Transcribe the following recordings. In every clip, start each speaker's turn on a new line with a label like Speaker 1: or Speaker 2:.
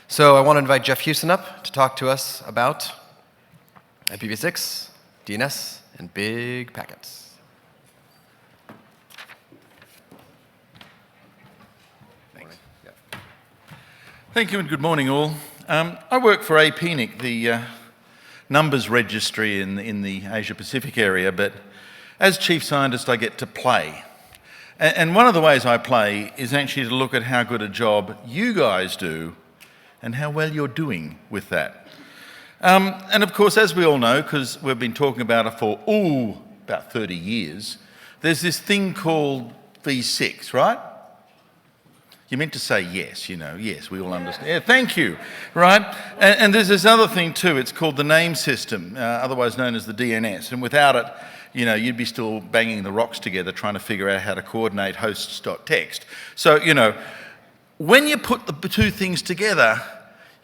Speaker 1: So I want to invite Geoff Huston up to talk to us about IPv6, DNS, and Big Packets.
Speaker 2: Thanks. Thank you and good morning all. I work for APNIC, the numbers registry in the Asia Pacific area, but as chief scientist I get to play. And one of the ways I play is actually to look at how good a job you guys do and how well you're doing with that. And of course, as we all know, because we've been talking about it for, about 30 years, there's this thing called V6, right? You meant to say yes, yes, we all understand. Yeah, thank you, right? And there's this other thing too, it's called the name system, otherwise known as the DNS, and without it, you'd be still banging the rocks together trying to figure out how to coordinate hosts.txt. So, when you put the two things together,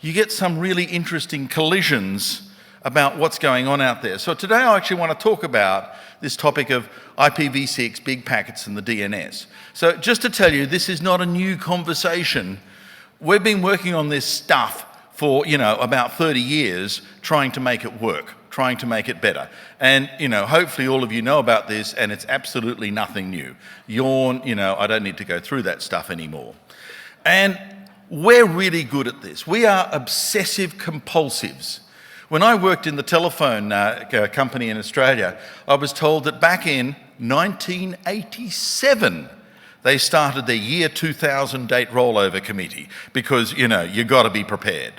Speaker 2: you get some really interesting collisions about what's going on out there. So today I actually want to talk about this topic of IPv6, big packets and the DNS. So just to tell you, this is not a new conversation. We've been working on this stuff for, about 30 years, trying to make it work, trying to make it better. And, hopefully all of you know about this and it's absolutely nothing new. Yawn, I don't need to go through that stuff anymore. And we're really good at this. We are obsessive compulsives. When I worked in the telephone company in Australia, I was told that back in 1987, they started their year 2000 date rollover committee because, you got to be prepared.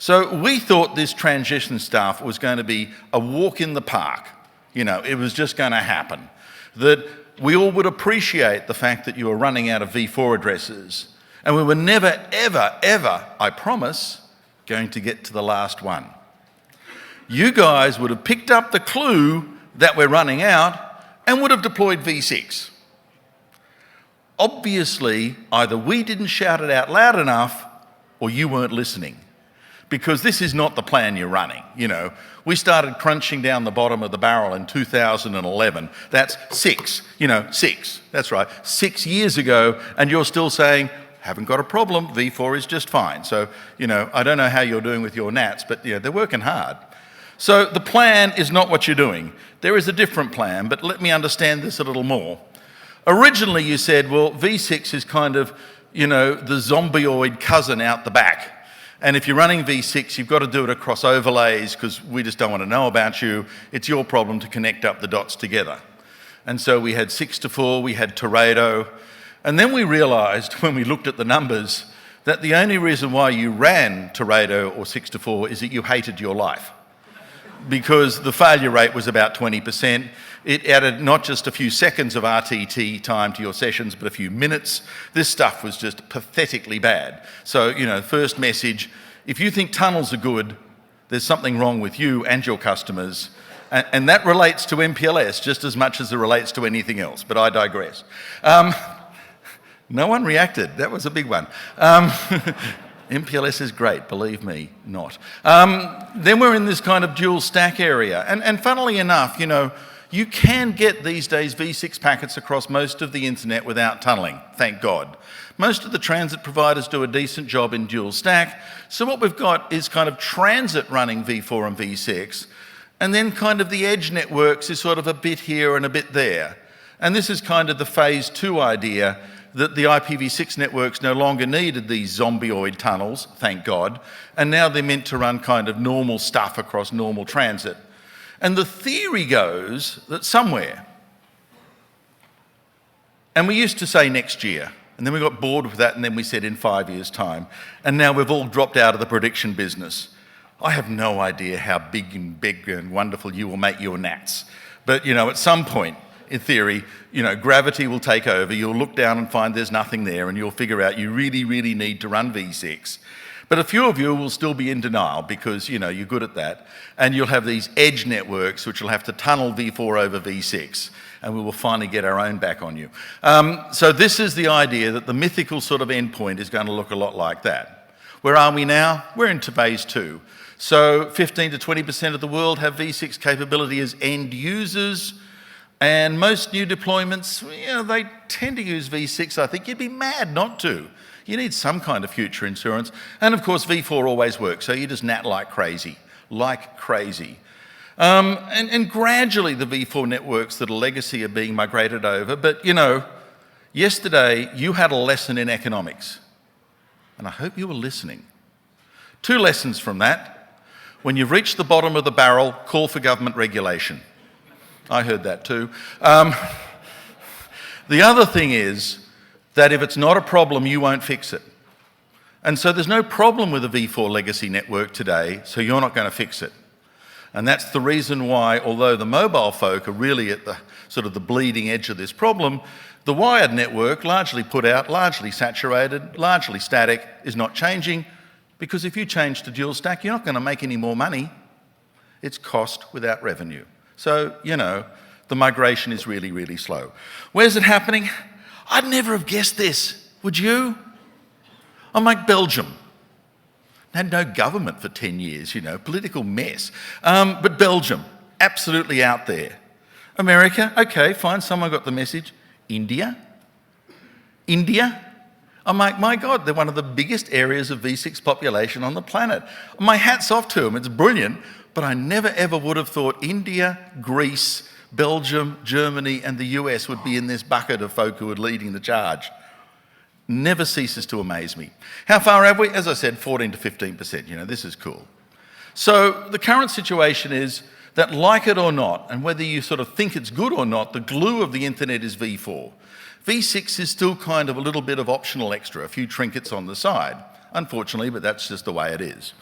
Speaker 2: So we thought this transition stuff was going to be a walk in the park. It was just going to happen. That we all would appreciate the fact that you were running out of V4 addresses. And we were never, ever, ever, I promise, going to get to the last one. You guys would have picked up the clue that we're running out and would have deployed V6. Obviously, either we didn't shout it out loud enough or you weren't listening. Because this is not the plan you're running. We started crunching down the bottom of the barrel in 2011. That's six. That's right, 6 years ago, and you're still saying, haven't got a problem, V4 is just fine. So, I don't know how you're doing with your NATs, but they're working hard. So the plan is not what you're doing. There is a different plan, but let me understand this a little more. Originally you said, well, V6 is kind of, the zombioid cousin out the back. And if you're running V6, you've got to do it across overlays because we just don't want to know about you. It's your problem to connect up the dots together. And so we had 6-4, we had Teredo. And then we realized when we looked at the numbers that the only reason why you ran Teredo or 6-4 is that you hated your life. Because the failure rate was about 20%. It added not just a few seconds of RTT time to your sessions, but a few minutes. This stuff was just pathetically bad. So, first message, if you think tunnels are good, there's something wrong with you and your customers. And that relates to MPLS just as much as it relates to anything else, but I digress. No one reacted. That was a big one. MPLS is great, believe me, not. Then we're in this kind of dual stack area. And funnily enough, you can get these days V6 packets across most of the internet without tunneling, thank God. Most of the transit providers do a decent job in dual stack. So what we've got is kind of transit running V4 and V6, and then kind of the edge networks is sort of a bit here and a bit there. And this is kind of the phase 2 idea that the IPv6 networks no longer needed these zombioid tunnels, thank God, and now they're meant to run kind of normal stuff across normal transit. And the theory goes that somewhere, and we used to say next year, and then we got bored with that, and then we said in 5 years' time, and now we've all dropped out of the prediction business. I have no idea how big and wonderful you will make your NATs. But, at some point, in theory, gravity will take over, you'll look down and find there's nothing there, and you'll figure out you really, really need to run V6. But a few of you will still be in denial because, you're good at that, and you'll have these edge networks which will have to tunnel V4 over V6, and we will finally get our own back on you. So this is the idea that the mythical sort of endpoint is going to look a lot like that. Where are we now? We're into phase 2. So 15 to 20% of the world have V6 capability as end users. And most new deployments, they tend to use V6. I think you'd be mad not to. You need some kind of future insurance. And of course, v4 always works, so you just NAT like crazy. And gradually the v4 networks that are legacy are being migrated over. But, you know, yesterday you had a lesson in economics. And I hope you were listening. 2 lessons from that. When you've reached the bottom of the barrel, call for government regulation. I heard that too. The other thing is that if it's not a problem, you won't fix it. And so there's no problem with a v4 legacy network today, so you're not going to fix it. And that's the reason why, although the mobile folk are really at the sort of the bleeding edge of this problem, the wired network, largely put out, largely saturated, largely static, is not changing, because if you change to dual stack, you're not going to make any more money. It's cost without revenue. So, you know, the migration is really, really slow. Where's it happening? I'd never have guessed this, would you? I'm like Belgium. Had no government for 10 years, you know, political mess. But Belgium, absolutely out there. America, okay, fine, someone got the message. India? I'm like, my God, they're one of the biggest areas of v6 population on the planet. My hat's off to them, it's brilliant, but I never ever would have thought India, Greece, Belgium, Germany, and the US would be in this bucket of folk who are leading the charge. Never ceases to amaze me. How far have we? As I said, 14 to 15%, you know, this is cool. So the current situation is that, like it or not, and whether you sort of think it's good or not, the glue of the internet is v4. v6 is still kind of a little bit of optional extra, a few trinkets on the side, unfortunately, but that's just the way it is.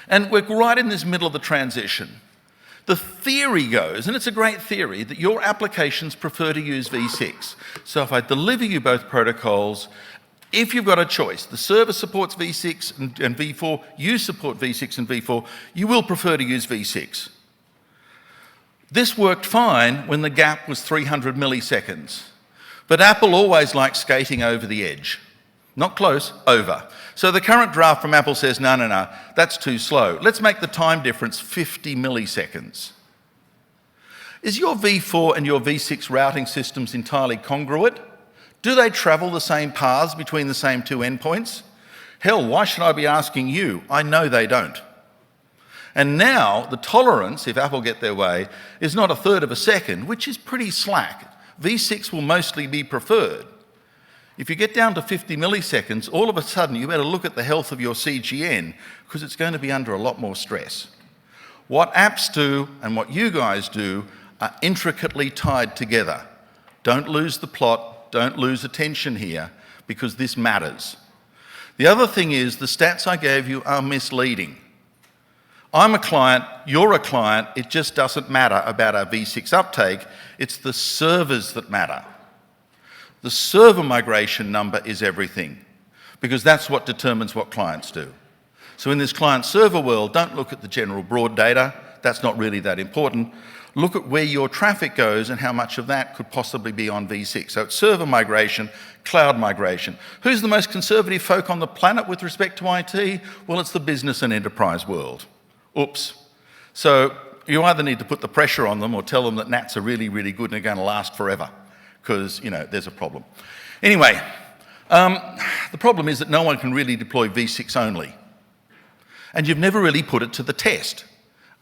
Speaker 2: And we're right in this middle of the transition. The theory goes, and it's a great theory, that your applications prefer to use v6. So if I deliver you both protocols, if you've got a choice, the server supports v6 and v4, you support v6 and v4, you will prefer to use v6. This worked fine when the gap was 300 milliseconds. But Apple always likes skating over the edge. Not close, over. So the current draft from Apple says, no, that's too slow. Let's make the time difference 50 milliseconds. Is your v4 and your v6 routing systems entirely congruent? Do they travel the same paths between the same 2 endpoints? Hell, why should I be asking you? I know they don't. And now the tolerance, if Apple get their way, is not 1/3 of a second, which is pretty slack. v6 will mostly be preferred. If you get down to 50 milliseconds, all of a sudden you better look at the health of your CGN, because it's going to be under a lot more stress. What apps do and what you guys do are intricately tied together. Don't lose the plot. Don't lose attention here, because this matters. The other thing is the stats I gave you are misleading. I'm a client, you're a client, it just doesn't matter about our v6 uptake, it's the servers that matter. The server migration number is everything, because that's what determines what clients do. So in this client-server world, don't look at the general broad data, that's not really that important. Look at where your traffic goes and how much of that could possibly be on v6. So it's server migration, cloud migration. Who's the most conservative folk on the planet with respect to IT? Well, it's the business and enterprise world. Oops. So you either need to put the pressure on them or tell them that NATs are really, really good and are going to last forever, because, you know, there's a problem. Anyway, the problem is that no one can really deploy v6 only. And you've never really put it to the test.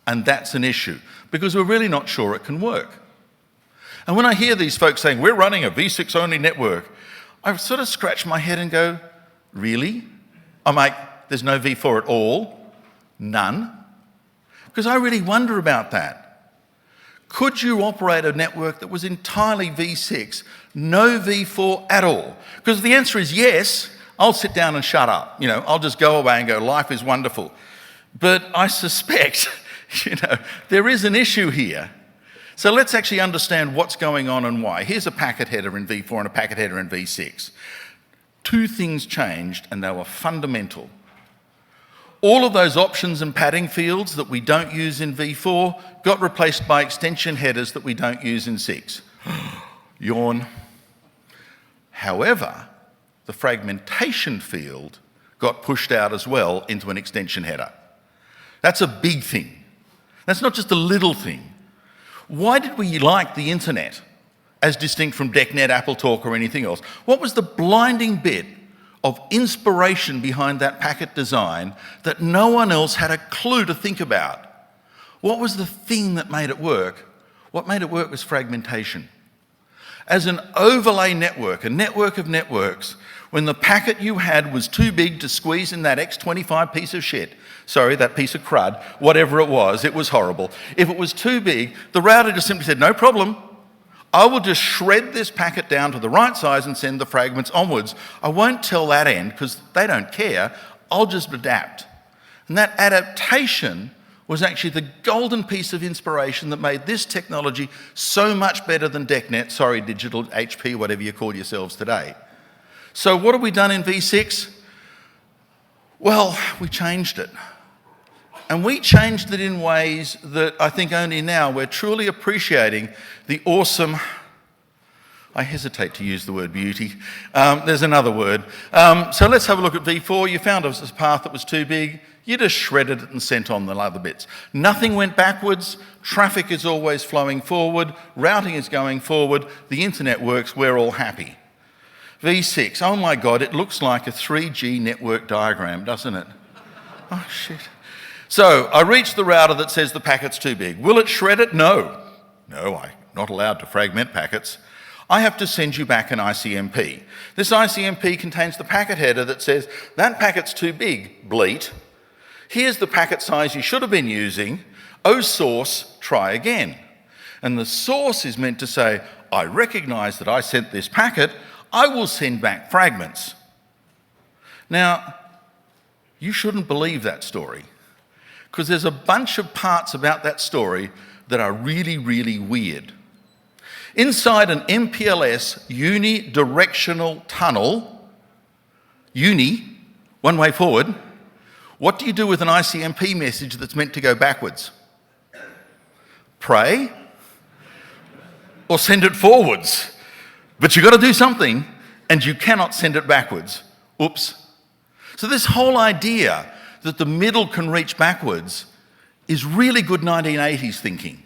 Speaker 2: And that's an issue, because we're really not sure it can work. And when I hear these folks saying, we're running a v6 only network, I sort of scratch my head and go, really? I'm like, there's no v4 at all? None? Because I really wonder about that. Could you operate a network that was entirely v6, no v4 at all? Because the answer is yes, I'll sit down and shut up. You know, I'll just go away and go, life is wonderful. But I suspect, you know, there is an issue here. So let's actually understand what's going on and why. Here's a packet header in v4 and a packet header in v6. 2 things changed, and they were fundamental. All of those options and padding fields that we don't use in v4 got replaced by extension headers that we don't use in 6. Yawn. However, the fragmentation field got pushed out as well into an extension header. That's a big thing. That's not just a little thing. Why did we like the internet as distinct from DECnet, AppleTalk, or anything else? What was the blinding bit of inspiration behind that packet design that no one else had a clue to think about. What was the thing that made it work? What made it work was fragmentation. As an overlay network, a network of networks, when the packet you had was too big to squeeze in that X25 piece of shit, sorry, that piece of crud, whatever it was horrible. If it was too big, the router just simply said, no problem, I will just shred this packet down to the right size and send the fragments onwards. I won't tell that end because they don't care, I'll just adapt. And that adaptation was actually the golden piece of inspiration that made this technology so much better than DECnet, sorry, digital HP, whatever you call yourselves today. So what have we done in V6? Well, we changed it. And we changed it in ways that I think only now we're truly appreciating the awesome, I hesitate to use the word beauty, there's another word. So let's have a look at V4. You found a path that was too big, you just shredded it and sent on the other bits. Nothing went backwards, traffic is always flowing forward, routing is going forward, the internet works, we're all happy. V6, oh my God, it looks like a 3G network diagram, doesn't it? Oh shit. So I reach the router that says the packet's too big. Will it shred it? No. No, I'm not allowed to fragment packets. I have to send you back an ICMP. This ICMP contains the packet header that says, that packet's too big, bleat. Here's the packet size you should have been using. Oh source, try again. And the source is meant to say, I recognize that I sent this packet, I will send back fragments. Now, you shouldn't believe that story, because there's a bunch of parts about that story that are really, really weird. Inside an MPLS unidirectional tunnel, one way forward, what do you do with an ICMP message that's meant to go backwards? Pray or send it forwards? But you've got to do something, and you cannot send it backwards. Oops. So this whole idea that the middle can reach backwards is really good 1980s thinking.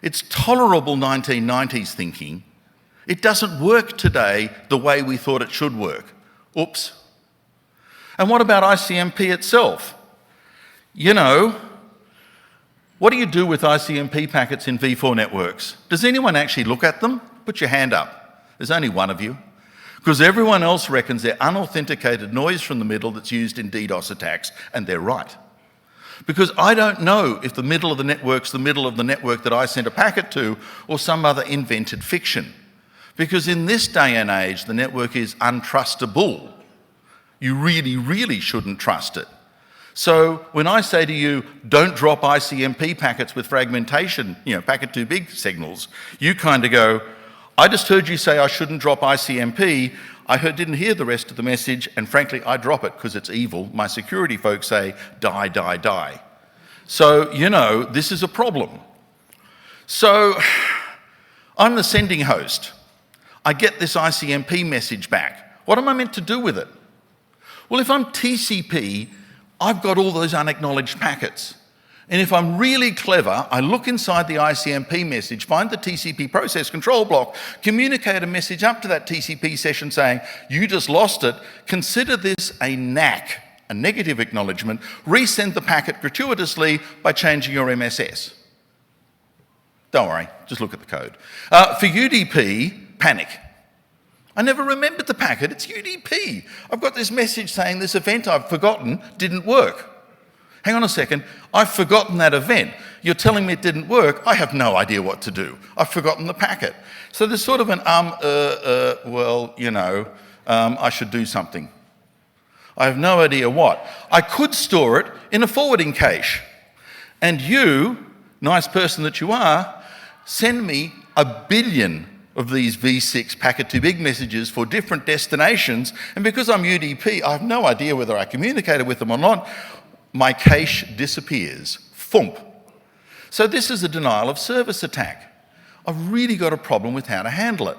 Speaker 2: It's tolerable 1990s thinking. It doesn't work today the way we thought it should work. Oops. And what about ICMP itself? You know, what do you do with ICMP packets in V4 networks? Does anyone actually look at them? Put your hand up. There's only one of you. Because everyone else reckons they're unauthenticated noise from the middle that's used in DDoS attacks, and they're right. Because I don't know if the middle of the network's the middle of the network that I sent a packet to, or some other invented fiction. Because in this day and age, the network is untrustable. You really, really shouldn't trust it. So when I say to you, don't drop ICMP packets with fragmentation, packet too big signals, you kind of go, I just heard you say I shouldn't drop ICMP. I didn't hear the rest of the message, and frankly, I drop it because it's evil. My security folks say, die, die, die. So, this is a problem. So, I'm the sending host. I get this ICMP message back. What am I meant to do with it? Well, if I'm TCP, I've got all those unacknowledged packets. And if I'm really clever, I look inside the ICMP message, find the TCP process control block, communicate a message up to that TCP session saying, you just lost it, consider this a NAC, a negative acknowledgement, resend the packet gratuitously by changing your MSS. Don't worry, just look at the code. For UDP, panic. I never remembered the packet, it's UDP. I've got this message saying this event I've forgotten didn't work. Hang on a second, I've forgotten that event. You're telling me it didn't work, I have no idea what to do. I've forgotten the packet. So there's sort of an I should do something. I have no idea what. I could store it in a forwarding cache. And you, nice person that you are, send me 1 billion of these V6 packet too big messages for different destinations. And because I'm UDP, I have no idea whether I communicated with them or not. My cache disappears. Thump. So this is a denial of service attack. I've really got a problem with how to handle it.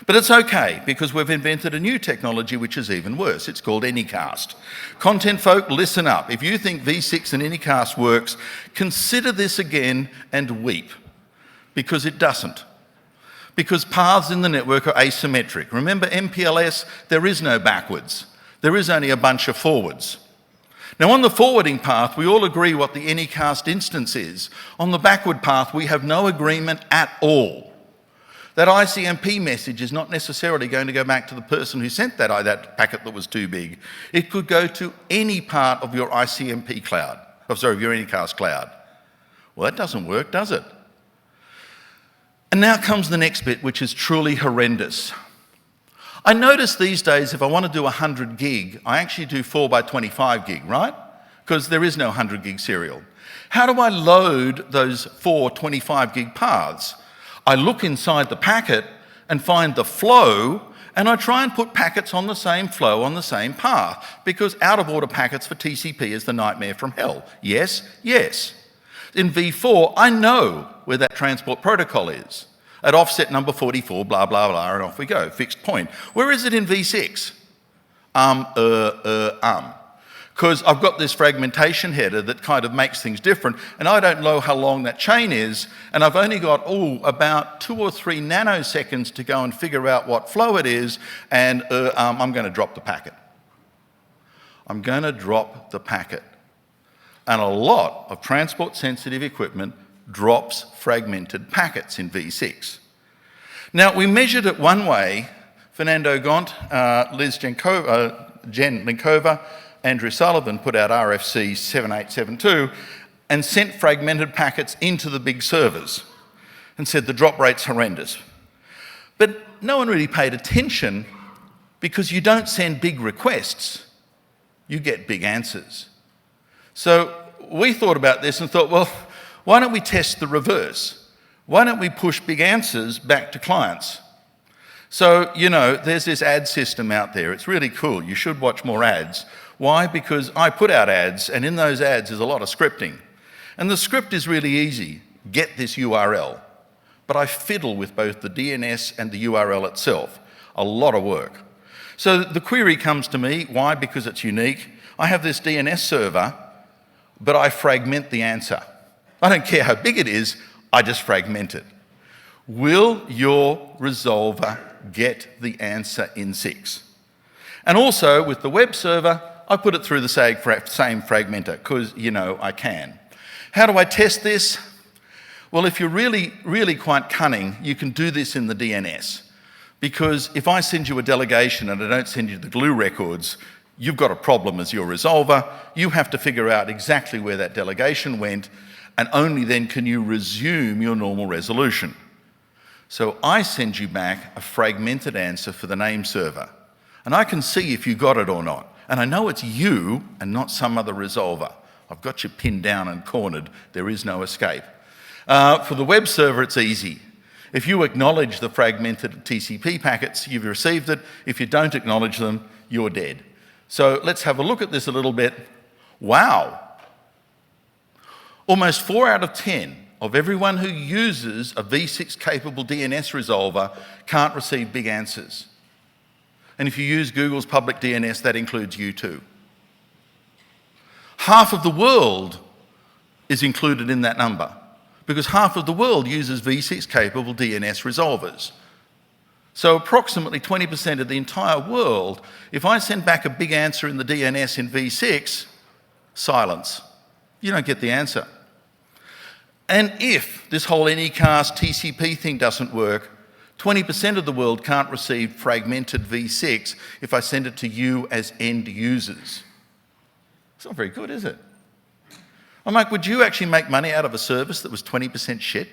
Speaker 2: But it's okay, because we've invented a new technology which is even worse. It's called Anycast. Content folk, listen up. If you think V6 and Anycast works, consider this again and weep, because it doesn't. Because paths in the network are asymmetric. Remember MPLS, there is no backwards. There is only a bunch of forwards. Now on the forwarding path, we all agree what the Anycast instance is. On the backward path, we have no agreement at all. That ICMP message is not necessarily going to go back to the person who sent that packet that was too big. It could go to any part of your ICMP cloud, your Anycast cloud. Well, that doesn't work, does it? And now comes the next bit, which is truly horrendous. I notice these days, if I want to do 100 gig, I actually do 4 by 25 gig, right? Because there is no 100 gig serial. How do I load those 4 25 gig paths? I look inside the packet and find the flow, and I try and put packets on the same flow on the same path, because out-of-order packets for TCP is the nightmare from hell. Yes, yes. In v4, I know where that transport protocol is. At offset number 44, blah, blah, blah, and off we go, fixed point. Where is it in v6? Because I've got this fragmentation header that kind of makes things different, and I don't know how long that chain is, and I've only got, about 2 or 3 nanoseconds to go and figure out what flow it is, and I'm going to drop the packet. I'm going to drop the packet. And a lot of transport-sensitive equipment drops fragmented packets in v6. Now, we measured it one way. Fernando Gont, Jen Linkova, Andrew Sullivan put out RFC 7872 and sent fragmented packets into the big servers and said the drop rate's horrendous. But no one really paid attention, because you don't send big requests, you get big answers. So we thought about this and thought, well, why don't we test the reverse? Why don't we push big answers back to clients? So, there's this ad system out there. It's really cool. You should watch more ads. Why? Because I put out ads, and in those ads there's a lot of scripting. And the script is really easy. Get this URL. But I fiddle with both the DNS and the URL itself. A lot of work. So the query comes to me. Why? Because it's unique. I have this DNS server, but I fragment the answer. I don't care how big it is, I just fragment it. Will your resolver get the answer in 6? And also, with the web server, I put it through the same fragmenter, because, I can. How do I test this? Well, if you're really, really quite cunning, you can do this in the DNS. Because if I send you a delegation and I don't send you the glue records, you've got a problem as your resolver. You have to figure out exactly where that delegation went, and only then can you resume your normal resolution. So I send you back a fragmented answer for the name server. And I can see if you got it or not. And I know it's you and not some other resolver. I've got you pinned down and cornered. There is no escape. For the web server, it's easy. If you acknowledge the fragmented TCP packets, you've received it. If you don't acknowledge them, you're dead. So let's have a look at this a little bit. Wow. Almost 4 out of 10 of everyone who uses a v6-capable DNS resolver can't receive big answers. And if you use Google's public DNS, that includes you too. Half of the world is included in that number, because half of the world uses v6-capable DNS resolvers. So approximately 20% of the entire world, if I send back a big answer in the DNS in v6, silence. You don't get the answer. And if this whole Anycast TCP thing doesn't work, 20% of the world can't receive fragmented v6 if I send it to you as end users. It's not very good, is it? I'm like, would you actually make money out of a service that was 20% shit?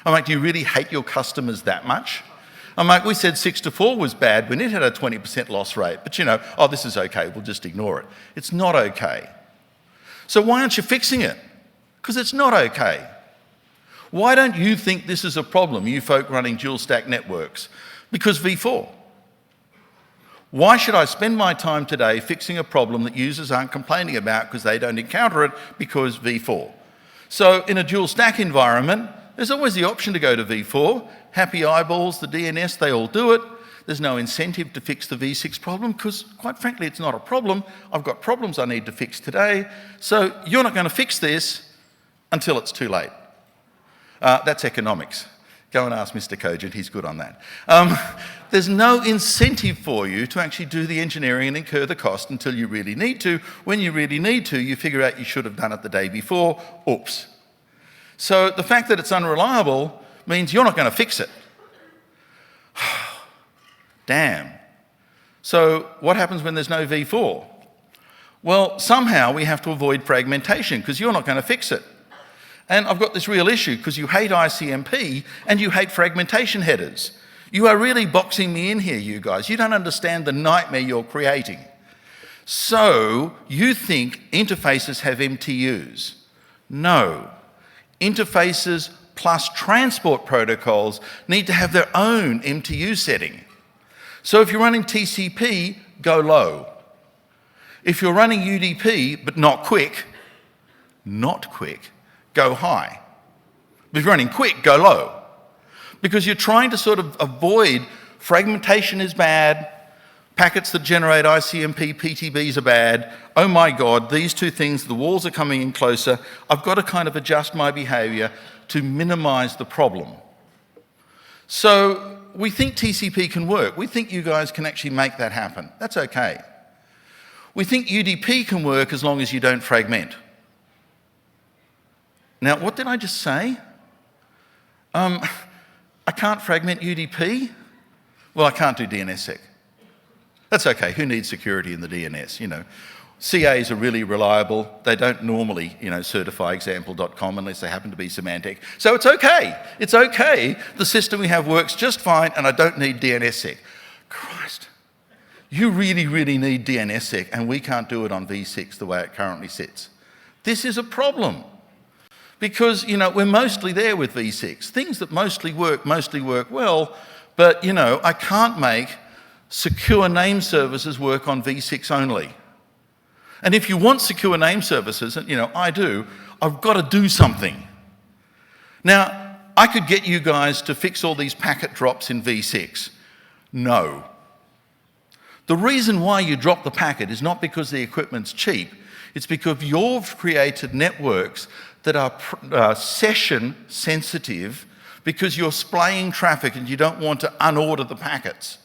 Speaker 2: I'm like, do you really hate your customers that much? I'm like, we said 6-4 was bad when it had a 20% loss rate, but this is okay, we'll just ignore it. It's not okay. So why aren't you fixing it? Because it's not okay. Why don't you think this is a problem, you folk running dual stack networks? Because v4. Why should I spend my time today fixing a problem that users aren't complaining about because they don't encounter it because v4? So in a dual stack environment, there's always the option to go to v4. Happy eyeballs, the DNS, they all do it. There's no incentive to fix the v6 problem because, quite frankly, it's not a problem. I've got problems I need to fix today. So you're not going to fix this until it's too late. That's economics. Go and ask Mr. Cogent, he's good on that. There's no incentive for you to actually do the engineering and incur the cost until you really need to. When you really need to, you figure out you should have done it the day before. Oops. So the fact that it's unreliable means you're not going to fix it. Damn. So what happens when there's no v4? Well, somehow we have to avoid fragmentation because you're not going to fix it. And I've got this real issue because you hate ICMP and you hate fragmentation headers. You are really boxing me in here, you guys. You don't understand the nightmare you're creating. So you think interfaces have MTUs. No. Interfaces plus transport protocols need to have their own MTU setting. So if you're running TCP, go low. If you're running UDP, but not quick, go high. If you're running quick, go low. Because you're trying to sort of avoid fragmentation is bad, packets that generate ICMP, PTBs are bad. Oh my God, these two things, the walls are coming in closer. I've got to kind of adjust my behavior to minimize the problem. So we think TCP can work. We think you guys can actually make that happen. That's okay. We think UDP can work as long as you don't fragment. Now, what did I just say? I can't fragment UDP? Well, I can't do DNSSEC. That's okay. Who needs security in the DNS? You know, CAs are really reliable. They don't normally, certify example.com unless they happen to be semantic. So it's okay. It's okay. The system we have works just fine, and I don't need DNSSEC. Christ. You really, really need DNSSEC, and we can't do it on v6 the way it currently sits. This is a problem. Because, we're mostly there with v6. Things that mostly work well, but, I can't make secure name services work on v6 only. And if you want secure name services, and, I do, I've got to do something. Now, I could get you guys to fix all these packet drops in v6. No. The reason why you drop the packet is not because the equipment's cheap. It's because you've created networks that are session sensitive because you're splaying traffic and you don't want to unorder the packets.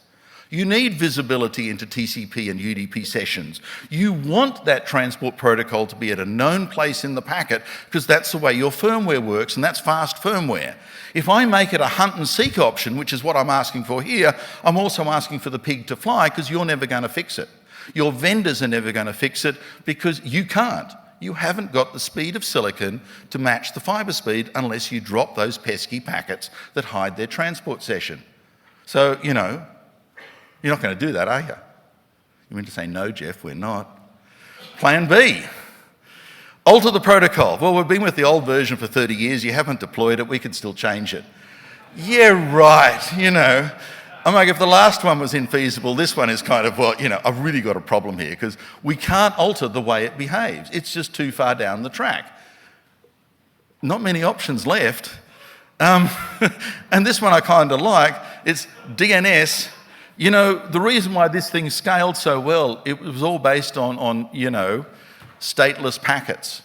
Speaker 2: You need visibility into TCP and UDP sessions. You want that transport protocol to be at a known place in the packet because that's the way your firmware works, and that's fast firmware. If I make it a hunt and seek option, which is what I'm asking for here, I'm also asking for the pig to fly because you're never going to fix it. Your vendors are never going to fix it because you can't. You haven't got the speed of silicon to match the fiber speed unless you drop those pesky packets that hide their transport session. So, you're not going to do that, are you? You mean to say, no, Geoff, we're not. Plan B, alter the protocol. Well, we've been with the old version for 30 years. You haven't deployed it. We can still change it. Yeah, right, I'm like, if the last one was infeasible, this one is kind of, I've really got a problem here because we can't alter the way it behaves. It's just too far down the track. Not many options left. And this one I kind of like. It's DNS. The reason why this thing scaled so well, it was all based on stateless packets.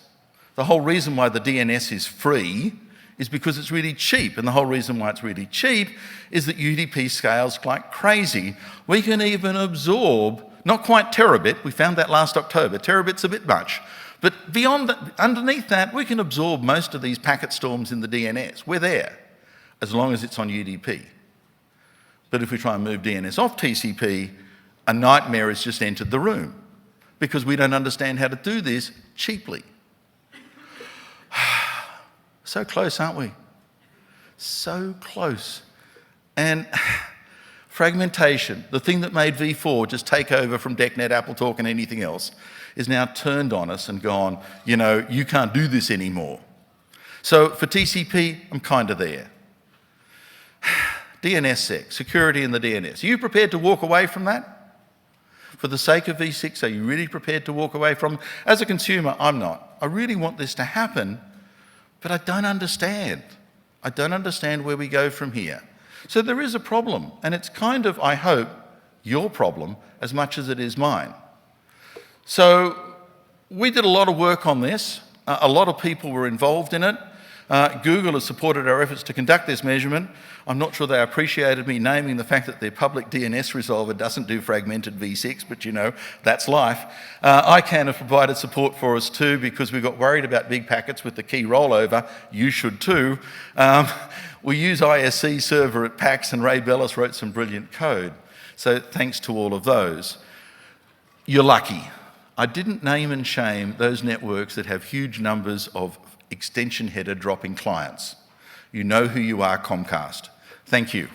Speaker 2: The whole reason why the DNS is free is because it's really cheap. And the whole reason why it's really cheap is that UDP scales like crazy. We can even absorb, not quite terabit, we found that last October, terabit's a bit much, but beyond that, underneath that, we can absorb most of these packet storms in the DNS. We're there, as long as it's on UDP. But if we try and move DNS off TCP, a nightmare has just entered the room because we don't understand how to do this cheaply. So close, aren't we? So close. And fragmentation, the thing that made v4 just take over from DECnet, AppleTalk, and anything else, is now turned on us and gone, you can't do this anymore. So for TCP, I'm kind of there. DNSSEC, security in the DNS. Are you prepared to walk away from that? For the sake of v6, are you really prepared to walk away from? As a consumer, I'm not. I really want this to happen, but I don't understand. I don't understand where we go from here. So there is a problem, and it's kind of, I hope, your problem as much as it is mine. So we did a lot of work on this. A lot of people were involved in it. Google has supported our efforts to conduct this measurement. I'm not sure they appreciated me naming the fact that their public DNS resolver doesn't do fragmented v6, but you know, that's life. ICANN have provided support for us too because we got worried about big packets with the key rollover. You should too. We use ISC server at PAX, and Ray Bellis wrote some brilliant code. So thanks to all of those. You're lucky. I didn't name and shame those networks that have huge numbers of extension header dropping clients. You know who you are, Comcast. Thank you.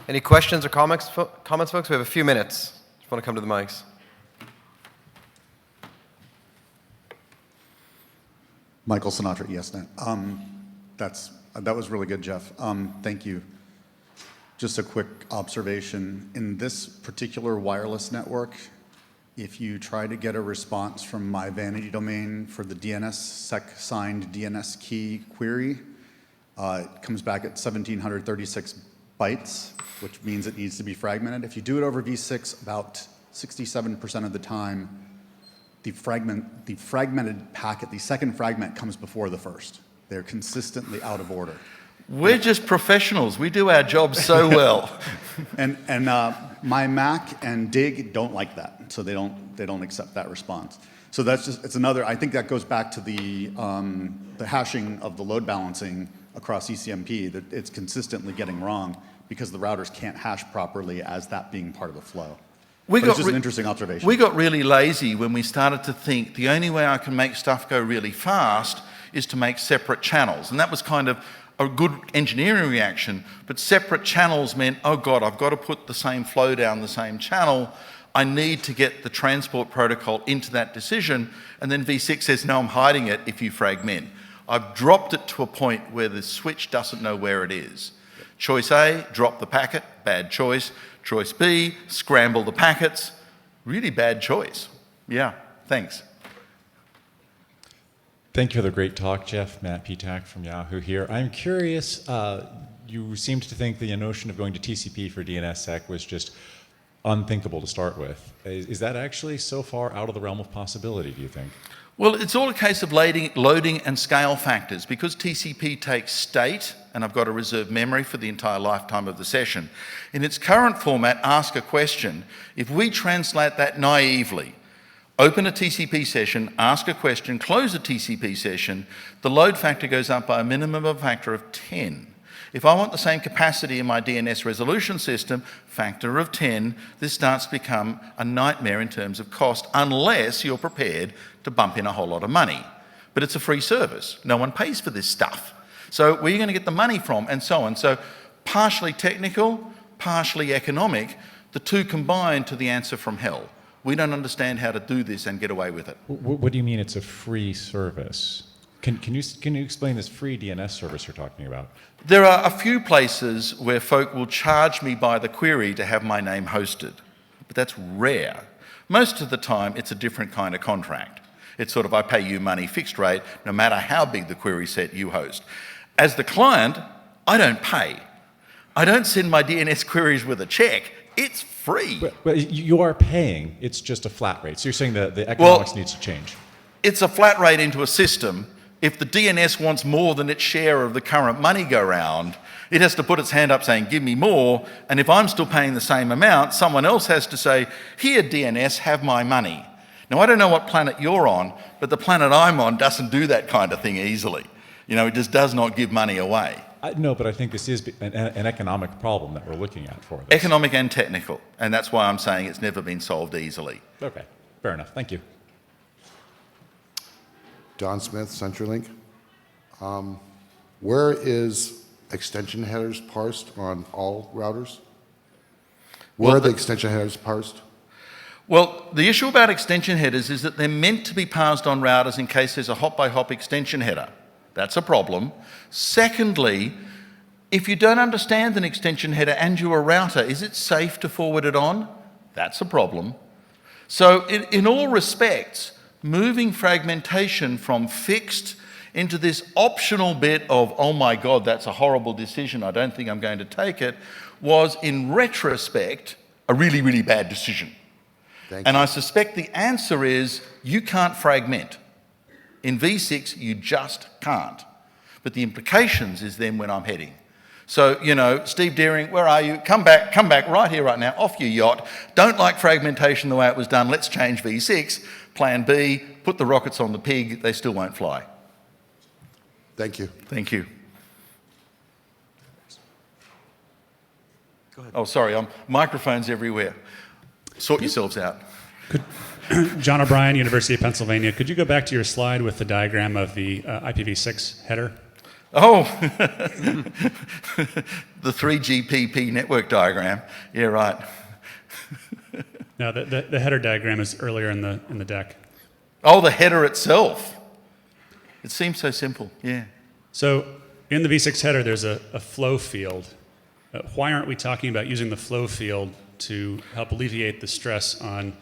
Speaker 1: Any questions or comments, folks? We have a few minutes. Just want to come to the mics.
Speaker 3: Michael Sinatra, YesNet. That was really good, Geoff. Thank you. Just a quick observation. In this particular wireless network, if you try to get a response from my vanity domain for the DNS sec-signed DNS key query, it comes back at 1736 bytes, which means it needs to be fragmented. If you do it over v6, about 67% of the time, the fragmented packet, the second fragment comes before the first. They're consistently out of order.
Speaker 2: We're just professionals. We do our job so well.
Speaker 3: and my Mac and Dig don't like that, so they don't accept that response. So that's just, it's another, I think that goes back to the hashing of the load balancing across ECMP, that it's consistently getting wrong because the routers can't hash properly as that being part of the flow. It's just an interesting observation.
Speaker 2: We got really lazy when we started to think the only way I can make stuff go really fast is to make separate channels. And that was kind of a good engineering reaction, but separate channels meant, oh God, I've got to put the same flow down the same channel. I need to get the transport protocol into that decision. And then v6 says, no, I'm hiding it if you fragment. I've dropped it to a point where the switch doesn't know where it is. Choice A, drop the packet, bad choice. Choice B, scramble the packets. Really bad choice. Yeah, thanks.
Speaker 4: Thank you for the great talk, Geoff. Matt Petak from Yahoo here. I'm curious, you seemed to think the notion of going to TCP for DNSSEC was just unthinkable to start with. Is that actually so far out of the realm of possibility, do you think?
Speaker 2: Well, it's all a case of loading and scale factors. Because TCP takes state, and I've got a reserved memory for the entire lifetime of the session, in its current format, ask a question. If we translate that naively, open a TCP session, ask a question, close a TCP session, the load factor goes up by a minimum of a factor of 10. If I want the same capacity in my DNS resolution system, factor of 10, this starts to become a nightmare in terms of cost, unless you're prepared to bump in a whole lot of money. But it's a free service. No one pays for this stuff. So where are you going to get the money from, and so on? So partially technical, partially economic, the two combine to the answer from hell. We don't understand how to do this and get away with it.
Speaker 4: What do you mean it's a free service? Can you explain this free DNS service you're talking about?
Speaker 2: There are a few places where folk will charge me by the query to have my name hosted, but that's rare. Most of the time, it's a different kind of contract. It's sort of, I pay you money fixed rate, no matter how big the query set you host. As the client, I don't pay. I don't send my DNS queries with a check. It's free.
Speaker 4: But you are paying. It's just a flat rate. So you're saying that the economics needs to change.
Speaker 2: It's a flat rate into a system. If the DNS wants more than its share of the current money go round, it has to put its hand up saying, give me more. And if I'm still paying the same amount, someone else has to say, here, DNS, have my money. Now, I don't know what planet you're on, but the planet I'm on doesn't do that kind of thing easily. You know, it just does not give money away.
Speaker 4: No, but I think this is an economic problem that we're looking at for this.
Speaker 2: Economic and technical. And that's why I'm saying it's never been solved easily.
Speaker 4: Okay, fair enough. Thank you.
Speaker 5: Don Smith, CenturyLink. Where is extension headers parsed on all routers? Where are the extension headers parsed?
Speaker 2: Well, the issue about extension headers is that they're meant to be parsed on routers in case there's a hop-by-hop extension header. That's a problem. Secondly, if you don't understand an extension header and you're a router, is it safe to forward it on? That's a problem. So in all respects, moving fragmentation from fixed into this optional bit of, oh my God, that's a horrible decision, I don't think I'm going to take it, was in retrospect a really, really bad decision. And I suspect the answer is you can't fragment. In V6, you just can't. But the implications is then when I'm heading. So, you know, Steve Deering, where are you? Come back right here, right now, off your yacht. Don't like fragmentation the way it was done, let's change V6. Plan B, put the rockets on the pig, they still won't fly.
Speaker 5: Thank you.
Speaker 2: Thank you. Go ahead. Oh, sorry, microphones everywhere. Sort yourselves out.
Speaker 6: John O'Brien, University of Pennsylvania. Could you go back to your slide with the diagram of the IPv6 header?
Speaker 2: Oh, the 3GPP network diagram. Yeah, right.
Speaker 6: No, the header diagram is earlier in the deck.
Speaker 2: Oh, the header itself. It seems so simple, yeah.
Speaker 6: So in the V6 header, there's a flow field. Why aren't we talking about using the flow field to help alleviate the stress on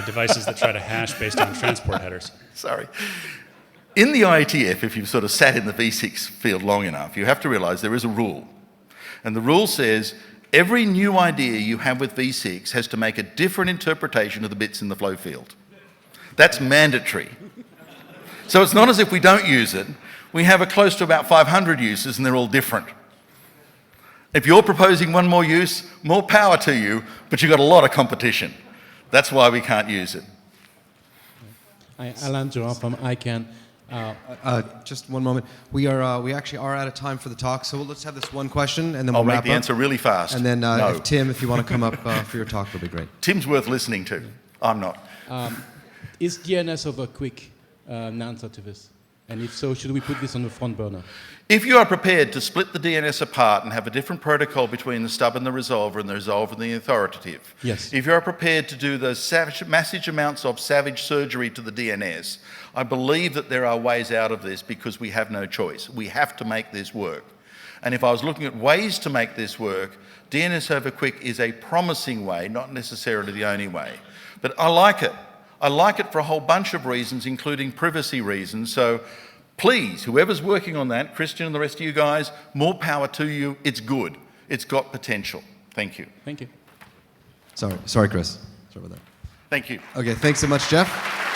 Speaker 6: devices that try to hash based on transport headers?
Speaker 2: Sorry. In the IETF, if you've sort of sat in the V6 field long enough, you have to realize there is a rule. And the rule says every new idea you have with V6 has to make a different interpretation of the bits in the flow field. That's mandatory. So it's not as if we don't use it. We have close to about 500 uses and they're all different. If you're proposing one more use, more power to you, but you've got a lot of competition. That's why we can't use it.
Speaker 7: Hi, Alan Durand from ICANN.
Speaker 8: Just one moment. We actually are out of time for the talk, so let's have this one question, and then
Speaker 2: I'll
Speaker 8: we'll
Speaker 2: make
Speaker 8: wrap
Speaker 2: the
Speaker 8: up.
Speaker 2: answer really fast.
Speaker 8: And then,
Speaker 2: no.
Speaker 8: if you want to come up for your talk, that'll be great.
Speaker 2: Tim's worth listening to. I'm not.
Speaker 7: Is DNS over quick an answer to this? And if so, should we put this on the front burner?
Speaker 2: If you are prepared to split the DNS apart and have a different protocol between the stub and the resolver and the resolver and the authoritative,
Speaker 7: yes.
Speaker 2: If you are prepared to do those massive amounts of savage surgery to the DNS, I believe that there are ways out of this because we have no choice. We have to make this work. And if I was looking at ways to make this work, DNS over quick is a promising way, not necessarily the only way. But I like it. I like it for a whole bunch of reasons, including privacy reasons. So please, whoever's working on that, Christian and the rest of you guys, more power to you. It's good. It's got potential. Thank you.
Speaker 7: Thank you.
Speaker 8: Sorry, Chris. Sorry about that.
Speaker 2: Thank you.
Speaker 8: Okay, thanks so much, Geoff.